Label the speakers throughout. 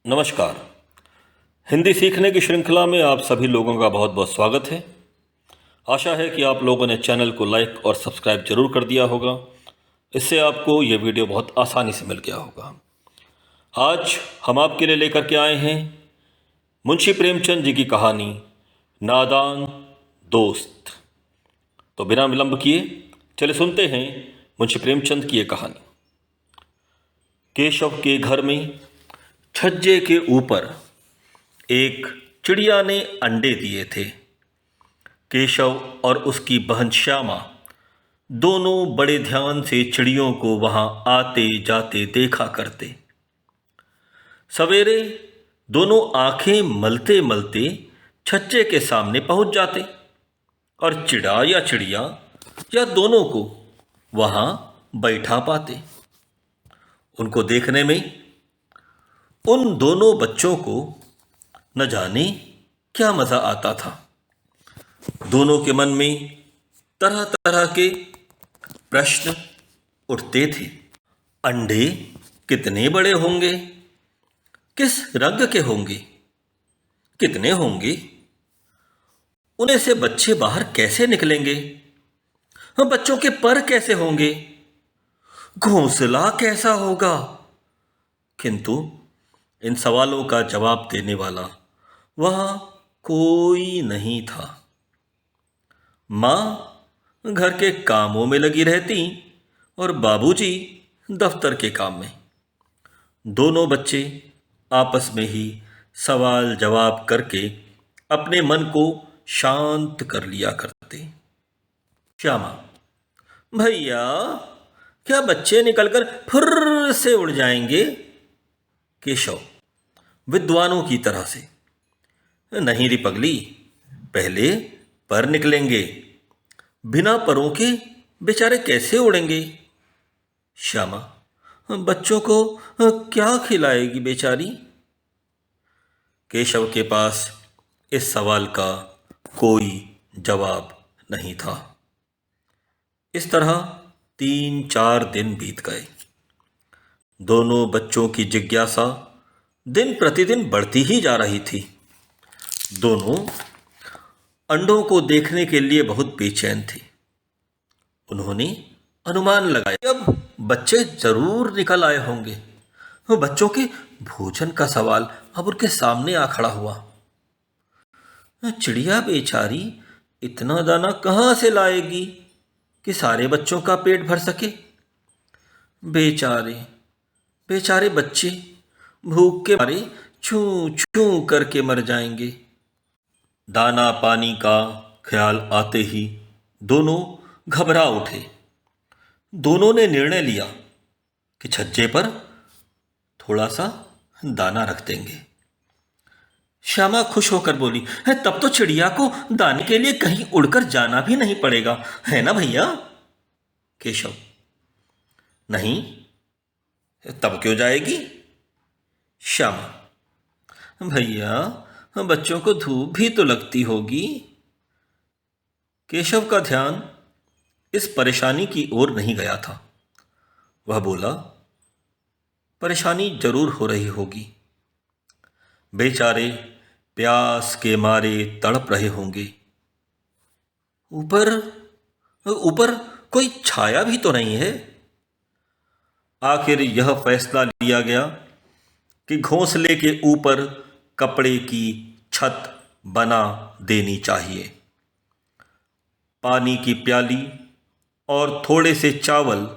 Speaker 1: नमस्कार। हिंदी सीखने की श्रृंखला में आप सभी लोगों का बहुत बहुत स्वागत है। आशा है कि आप लोगों ने चैनल को लाइक और सब्सक्राइब जरूर कर दिया होगा। इससे आपको ये वीडियो बहुत आसानी से मिल गया होगा। आज हम आपके लिए लेकर के आए हैं मुंशी प्रेमचंद जी की कहानी नादान दोस्त। तो बिना विलंब किए चले सुनते हैं मुंशी प्रेमचंद की ये कहानी। केशव के घर में छज्जे के ऊपर एक चिड़िया ने अंडे दिए थे। केशव और उसकी बहन श्यामा दोनों बड़े ध्यान से चिड़ियों को वहां आते जाते देखा करते। सवेरे दोनों आंखें मलते मलते छज्जे के सामने पहुंच जाते और चिड़ा या चिड़िया या दोनों को वहां बैठा पाते। उनको देखने में उन दोनों बच्चों को न जाने क्या मजा आता था। दोनों के मन में तरह तरह के प्रश्न उठते थे। अंडे कितने बड़े होंगे, किस रंग के होंगे, कितने होंगे, उन्हें से बच्चे बाहर कैसे निकलेंगे, बच्चों के पर कैसे होंगे, घोंसला कैसा होगा। किंतु इन सवालों का जवाब देने वाला वहां कोई नहीं था। मां घर के कामों में लगी रहती और बाबूजी दफ्तर के काम में। दोनों बच्चे आपस में ही सवाल जवाब करके अपने मन को शांत कर लिया करते। श्यामा, भैया क्या बच्चे निकलकर फुर्र से उड़ जाएंगे? केशव विद्वानों की तरह से, नहीं री पगली, पहले पर निकलेंगे, बिना परों के बेचारे कैसे उड़ेंगे? श्यामा, बच्चों को क्या खिलाएगी बेचारी? केशव के पास इस सवाल का कोई जवाब नहीं था। इस तरह 3-4 दिन बीत गए। दोनों बच्चों की जिज्ञासा दिन प्रतिदिन बढ़ती ही जा रही थी। दोनों अंडों को देखने के लिए बहुत बेचैन थे। उन्होंने अनुमान लगाया अब बच्चे जरूर निकल आए होंगे। वो बच्चों के भोजन का सवाल अब उनके सामने आ खड़ा हुआ। चिड़िया बेचारी इतना दाना कहाँ से लाएगी कि सारे बच्चों का पेट भर सके? बेचारे बेचारे बच्चे भूख के मारे छू छू करके मर जाएंगे। दाना पानी का ख्याल आते ही दोनों घबरा उठे। दोनों ने निर्णय लिया कि छज्जे पर थोड़ा सा दाना रख देंगे। श्यामा खुश होकर बोली, है तब तो चिड़िया को दाने के लिए कहीं उड़कर जाना भी नहीं पड़ेगा, है ना भैया? केशव, नहीं, तब क्यों जाएगी? श्यामा, भैया बच्चों को धूप भी तो लगती होगी। केशव का ध्यान इस परेशानी की ओर नहीं गया था। वह बोला, परेशानी जरूर हो रही होगी। बेचारे प्यास के मारे तड़प रहे होंगे। ऊपर ऊपर कोई छाया भी तो नहीं है। आखिर यह फैसला लिया गया कि घोंसले के ऊपर कपड़े की छत बना देनी चाहिए। पानी की प्याली और थोड़े से चावल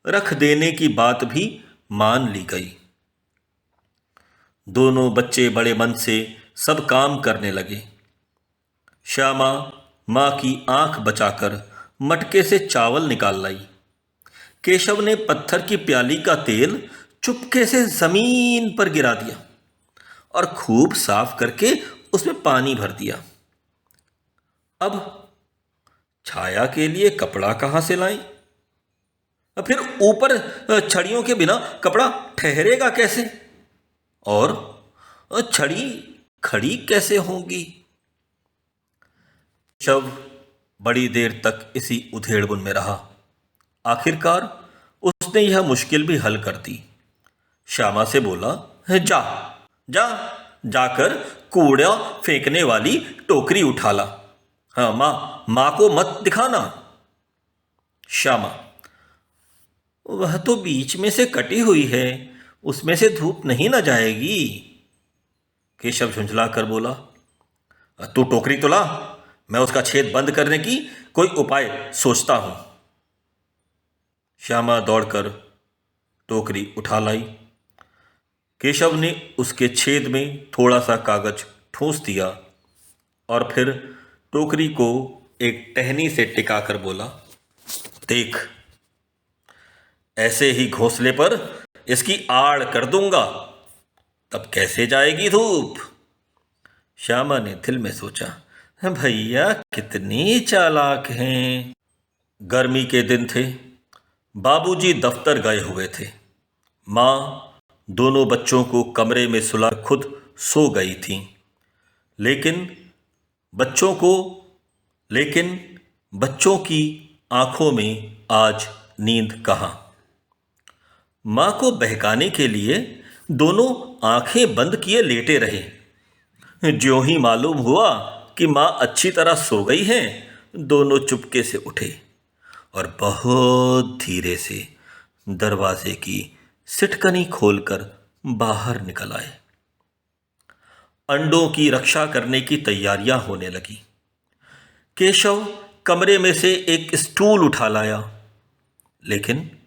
Speaker 1: रख देने की बात भी मान ली गई। दोनों बच्चे बड़े मन से सब काम करने लगे। श्यामा मां की आंख बचाकर मटके से चावल निकाल लाई। केशव ने पत्थर की प्याली का तेल चुपके से जमीन पर गिरा दिया और खूब साफ करके उसमें पानी भर दिया। अब छाया के लिए कपड़ा कहां से लाएं? फिर ऊपर छड़ियों के बिना कपड़ा ठहरेगा कैसे? और छड़ी खड़ी कैसे होंगी? शव बड़ी देर तक इसी उधेड़बुन में रहा। आखिरकार उसने यह मुश्किल भी हल कर दी। श्यामा से बोला, जा जा, जाकर कूड़ा फेंकने वाली टोकरी उठा ला। हाँ माँ को मत दिखाना। श्यामा, वह तो बीच में से कटी हुई है, उसमें से धूप नहीं न जाएगी। केशव झुंझला कर बोला, तू टोकरी तो ला, मैं उसका छेद बंद करने की कोई उपाय सोचता हूं। श्यामा दौड़कर टोकरी उठा लाई। केशव ने उसके छेद में थोड़ा सा कागज ठूंस दिया और फिर टोकरी को एक टहनी से टिकाकर बोला, देख, ऐसे ही घोंसले पर इसकी आड़ कर दूंगा, तब कैसे जाएगी धूप। श्यामा ने दिल में सोचा, भैया कितने चालाक हैं। गर्मी के दिन थे, बाबूजी दफ्तर गए हुए थे। माँ दोनों बच्चों को कमरे में सुला खुद सो गई थी। लेकिन बच्चों की आंखों में आज नींद कहाँ। माँ को बहकाने के लिए दोनों आंखें बंद किए लेटे रहे। ज्यों ही मालूम हुआ कि माँ अच्छी तरह सो गई हैं, दोनों चुपके से उठे और बहुत धीरे से दरवाजे की सिटकनी खोलकर बाहर निकल आए। अंडों की रक्षा करने की तैयारियां होने लगी। केशव कमरे में से एक स्टूल उठा लाया, लेकिन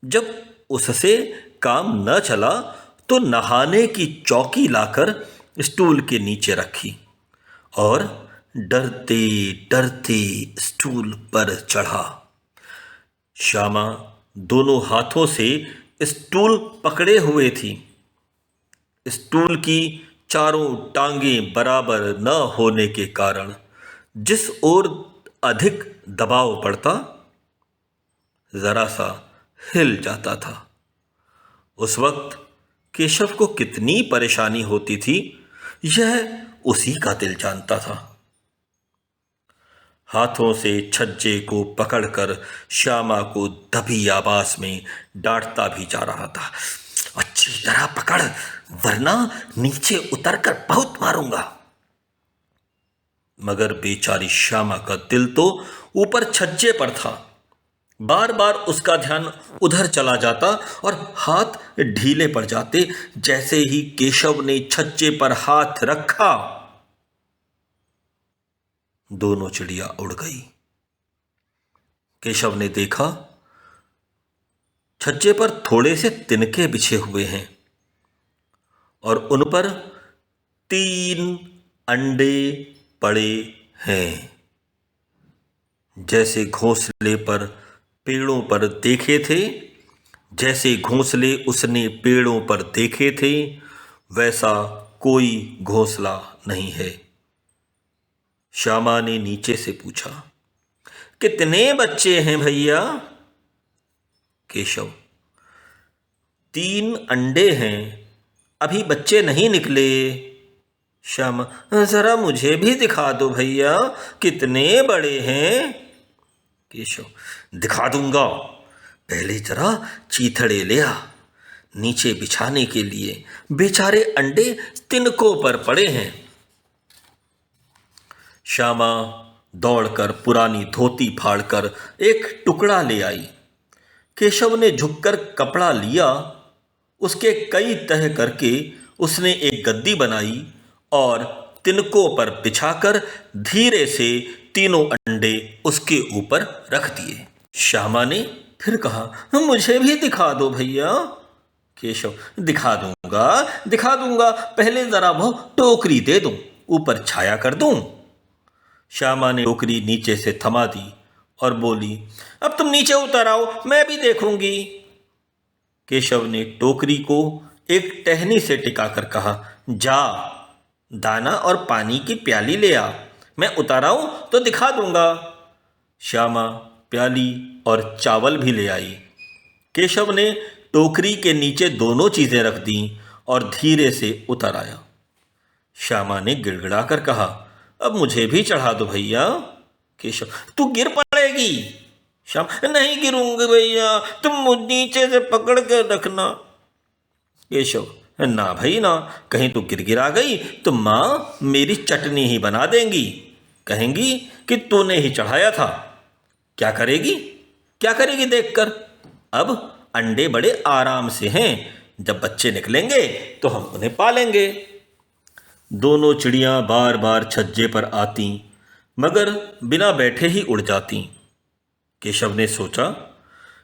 Speaker 1: जब उससे काम न चला तो नहाने की चौकी लाकर स्टूल के नीचे रखी और डरते डरते स्टूल पर चढ़ा। श्यामा दोनों हाथों से स्टूल पकड़े हुए थी। स्टूल की चारों टांगें बराबर न होने के कारण जिस ओर अधिक दबाव पड़ता, जरा सा हिल जाता था। उस वक्त केशव को कितनी परेशानी होती थी, यह उसी का दिल जानता था। हाथों से छज्जे को पकड़कर श्यामा को दबी आवाज में डांटता भी जा रहा था, अच्छी तरह पकड़, वरना नीचे उतरकर बहुत मारूंगा। मगर बेचारी श्यामा का दिल तो ऊपर छज्जे पर था। बार बार उसका ध्यान उधर चला जाता और हाथ ढीले पड़ जाते। जैसे ही केशव ने छज्जे पर हाथ रखा, दोनों चिड़िया उड़ गई। केशव ने देखा, छज्जे पर थोड़े से तिनके बिछे हुए हैं और उन पर 3 अंडे पड़े हैं। जैसे घोंसले पर पेड़ों पर देखे थे, जैसे घोंसले उसने पेड़ों पर देखे थे, वैसा कोई घोंसला नहीं है। श्यामा ने नीचे से पूछा, कितने बच्चे हैं भैया? केशव, 3 अंडे हैं, अभी बच्चे नहीं निकले। श्यामा, जरा मुझे भी दिखा दो भैया, कितने बड़े हैं? केशव, दिखा दूंगा, पहले जरा चीथड़े ले आ, नीचे बिछाने के लिए बेचारे अंडे तिनकों पर पड़े हैं। श्यामा दौड़कर पुरानी धोती फाड़कर एक टुकड़ा ले आई। केशव ने झुककर कपड़ा लिया, उसके कई तह करके उसने एक गद्दी बनाई और तिनकों पर बिछाकर धीरे से 3 अंडे उसके ऊपर रख दिए। श्यामा ने फिर कहा, मुझे भी दिखा दो भैया। केशव, दिखा दूंगा, पहले जरा वो टोकरी दे दूं, ऊपर छाया कर दूं। श्यामा ने टोकरी नीचे से थमा दी और बोली, अब तुम नीचे उतर आओ, मैं भी देखूंगी। केशव ने टोकरी को एक टहनी से टिकाकर कहा, जा, दाना और पानी की प्याली ले आ, मैं उतर आऊं तो दिखा दूंगा। श्यामा प्याली और चावल भी ले आई। केशव ने टोकरी के नीचे दोनों चीजें रख दी और धीरे से उतर आया। श्यामा ने गिड़गिड़ाकर कहा, अब मुझे भी चढ़ा दो भैया। केशव, तू गिर पड़ेगी। श्याम, नहीं गिरूंगी भैया, तुम नीचे से पकड़ के रखना। केशव, ना भाई ना, कहीं तो गिरगिरा गई तो माँ मेरी चटनी ही बना देंगी, कहेंगी कि तूने ही चढ़ाया था। क्या करेगी, क्या करेगी देखकर। अब अंडे बड़े आराम से हैं, जब बच्चे निकलेंगे तो हम उन्हें पालेंगे। दोनों चिड़ियां बार बार छज्जे पर आती, मगर बिना बैठे ही उड़ जाती। केशव ने सोचा,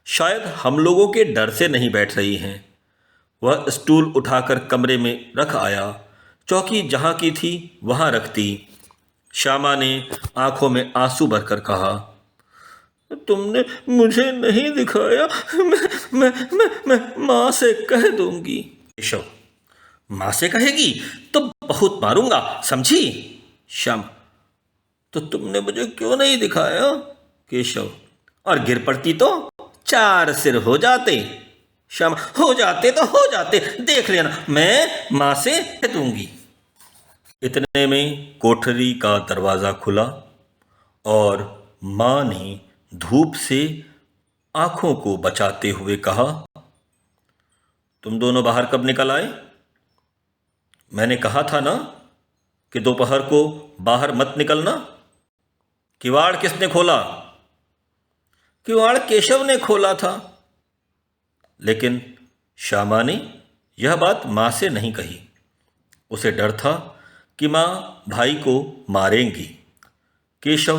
Speaker 1: शायद हम लोगों के डर से नहीं बैठ रही हैं। वह स्टूल उठाकर कमरे में रख आया। चौकी जहां की थी वहां रख दी। श्यामा ने आंखों में आंसू भरकर कहा, तुमने मुझे नहीं दिखाया, मैं मां से कह दूंगी। केशव, मां से कहेगी तो बहुत मारूंगा, समझी। श्याम, तो तुमने मुझे क्यों नहीं दिखाया। केशव, और गिर पड़ती तो 4 सिर हो जाते। श्याम, हो जाते तो हो जाते, देख लेना, मैं मां से कह दूंगी। इतने में कोठरी का दरवाजा खुला और मां ने धूप से आंखों को बचाते हुए कहा, तुम दोनों बाहर कब निकल आए। मैंने कहा था ना कि दोपहर को बाहर मत निकलना। किवाड़ किसने खोला। किवाड़ केशव ने खोला था। लेकिन श्यामा ने यह बात मां से नहीं कही। उसे डर था कि मां भाई को मारेंगी। केशव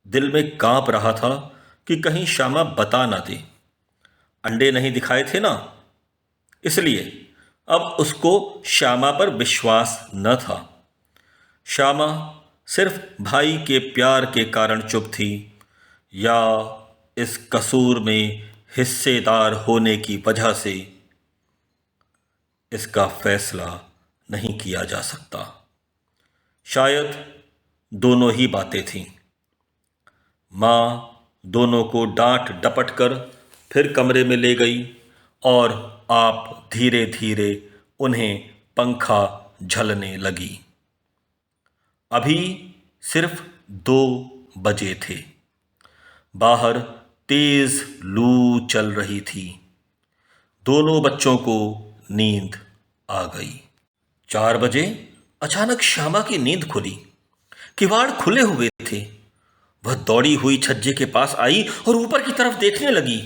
Speaker 1: दिल में कांप रहा था कि कहीं श्यामा बता ना दे। अंडे नहीं दिखाए थे ना, इसलिए अब उसको श्यामा पर विश्वास न था। श्यामा सिर्फ भाई के प्यार के कारण चुप थी, या इस कसूर में हिस्सेदार होने की वजह से, इसका फैसला नहीं किया जा सकता। शायद दोनों ही बातें थीं। मां दोनों को डांट डपट कर फिर कमरे में ले गई और आप धीरे धीरे उन्हें पंखा झलने लगी। अभी सिर्फ 2 बजे थे। बाहर तेज लू चल रही थी। दोनों बच्चों को नींद आ गई। 4 बजे अचानक श्यामा की नींद खुली। किवाड़ खुले हुए थे। वह दौड़ी हुई छज्जे के पास आई और ऊपर की तरफ देखने लगी।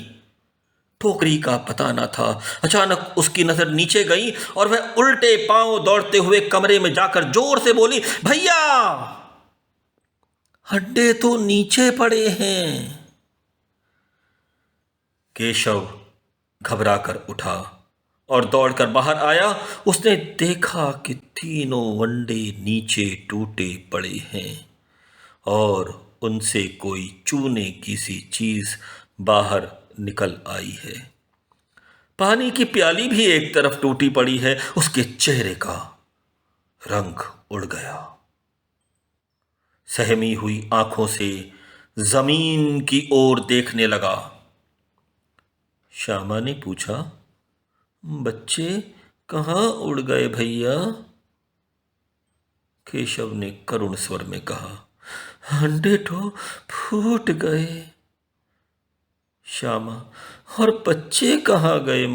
Speaker 1: टोकरी का पता न था। अचानक उसकी नजर नीचे गई और वह उल्टे पांव दौड़ते हुए कमरे में जाकर जोर से बोली, भैया, अंडे तो नीचे पड़े हैं। केशव घबराकर उठा और दौड़कर बाहर आया। उसने देखा कि तीनों अंडे नीचे टूटे पड़े हैं और उनसे कोई चूने की सी चीज बाहर निकल आई है। पानी की प्याली भी एक तरफ टूटी पड़ी है। उसके चेहरे का रंग उड़ गया। सहमी हुई आंखों से जमीन की ओर देखने लगा। श्यामा ने पूछा, बच्चे कहाँ उड़ गए भैया। केशव ने करुण स्वर में कहा, अंडे तो फूट गए। श्यामा, और बच्चे कहाँ गए।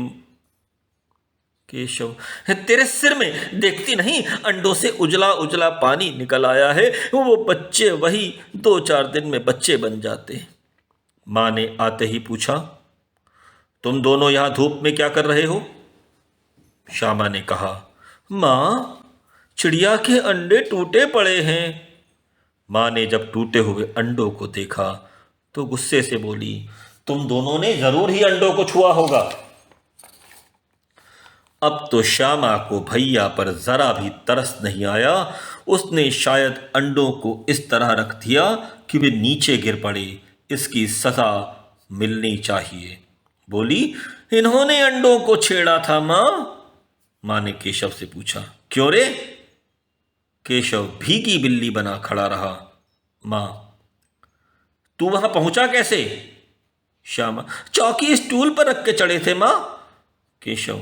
Speaker 1: केशव, तेरे सिर में देखती नहीं, अंडों से उजला उजला पानी निकल आया है। वो बच्चे वही 2-4 दिन में बच्चे बन जाते। मां ने आते ही पूछा, तुम दोनों यहां धूप में क्या कर रहे हो। श्यामा ने कहा, मां, चिड़िया के अंडे टूटे पड़े हैं। मां ने जब टूटे हुए अंडों को देखा तो गुस्से से बोली, तुम दोनों ने जरूर ही अंडों को छुआ होगा। अब तो श्यामा को भैया पर जरा भी तरस नहीं आया। उसने शायद अंडों को इस तरह रख दिया कि वे नीचे गिर पड़े। इसकी सजा मिलनी चाहिए। बोली, इन्होंने अंडों को छेड़ा था मां। मां ने केशव से पूछा, क्यों रे। केशव भीगी बिल्ली बना खड़ा रहा। मां, तू वहां पहुंचा कैसे। श्यामा, चौकी स्टूल पर रख के चढ़े थे मां। केशव,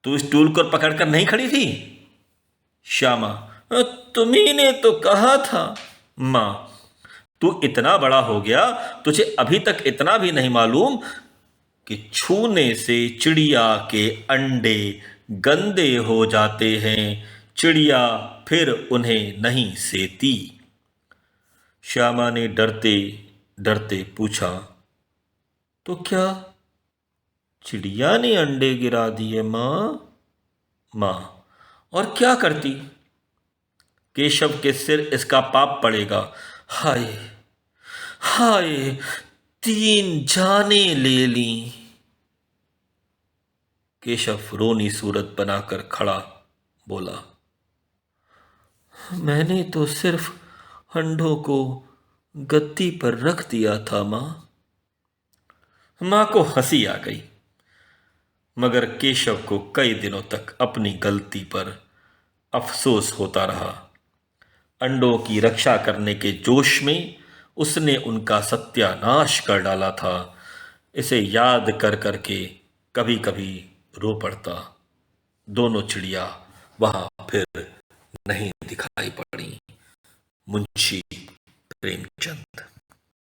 Speaker 1: तू स्टूल को पकड़कर नहीं खड़ी थी। श्यामा, तुम्ही ने तो कहा था। मां, तू इतना बड़ा हो गया, तुझे अभी तक इतना भी नहीं मालूम कि छूने से चिड़िया के अंडे गंदे हो जाते हैं, चिड़िया फिर उन्हें नहीं सेती। श्यामा ने डरते डरते पूछा, तो क्या चिड़िया ने अंडे गिरा दिए माँ? माँ, और क्या करती? केशव के सिर इसका पाप पड़ेगा। हाय हाय, 3 जाने ले ली। केशव रोनी सूरत बनाकर खड़ा बोला, मैंने तो सिर्फ अंडों को गद्दी पर रख दिया था माँ। माँ को हंसी आ गई, मगर केशव को कई दिनों तक अपनी गलती पर अफसोस होता रहा। अंडों की रक्षा करने के जोश में उसने उनका सत्यानाश कर डाला था। इसे याद कर करके कभी कभी रो पड़ता। दोनों चिड़िया वहां फिर नहीं दिखाई पड़ी। मुंशी प्रेमचंद।